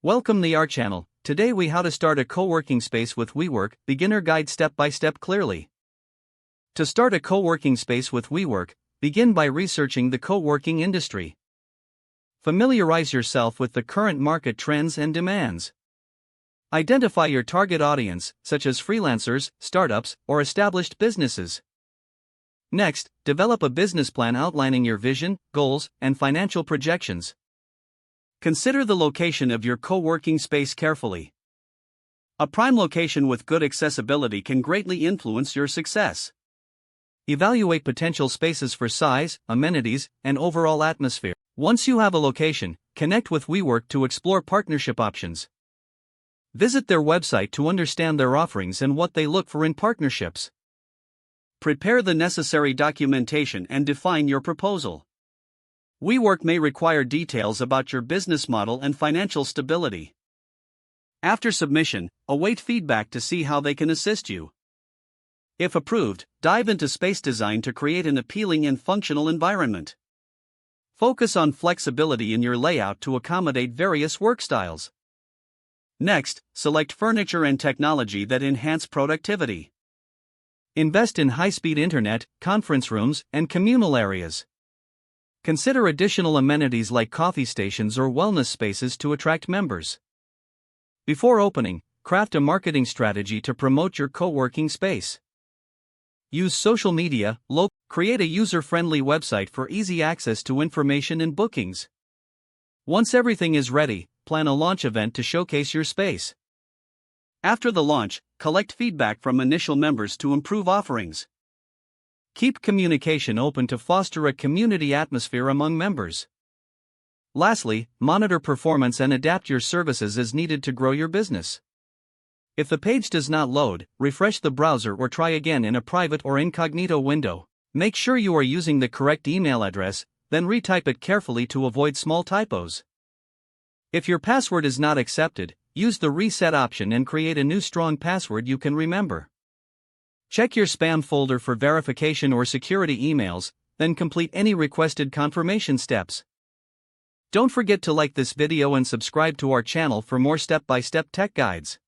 Welcome to our channel. Today we how to start a co-working space with WeWork, beginner guide step by step clearly. To start a co-working space with WeWork, begin by researching the co-working industry. Familiarize yourself with the current market trends and demands. Identify your target audience, such as freelancers, startups, or established businesses. Next, develop a business plan outlining your vision, goals, and financial projections. Consider the location of your co-working space carefully. A prime location with good accessibility can greatly influence your success. Evaluate potential spaces for size, amenities, and overall atmosphere. Once you have a location, connect with WeWork to explore partnership options. Visit their website to understand their offerings and what they look for in partnerships. Prepare the necessary documentation and define your proposal. WeWork may require details about your business model and financial stability. After submission, await feedback to see how they can assist you. If approved, dive into space design to create an appealing and functional environment. Focus on flexibility in your layout to accommodate various work styles. Next, select furniture and technology that enhance productivity. Invest in high-speed internet, conference rooms, and communal areas. Consider additional amenities like coffee stations or wellness spaces to attract members. Before opening, craft a marketing strategy to promote your co-working space. Use social media, create a user-friendly website for easy access to information and bookings. Once everything is ready, plan a launch event to showcase your space. After the launch, collect feedback from initial members to improve offerings. Keep communication open to foster a community atmosphere among members. Lastly, monitor performance and adapt your services as needed to grow your business. If the page does not load, refresh the browser or try again in a private or incognito window. Make sure you are using the correct email address, then retype it carefully to avoid small typos. If your password is not accepted, use the reset option and create a new strong password you can remember. Check your spam folder for verification or security emails, then complete any requested confirmation steps. Don't forget to like this video and subscribe to our channel for more step-by-step tech guides.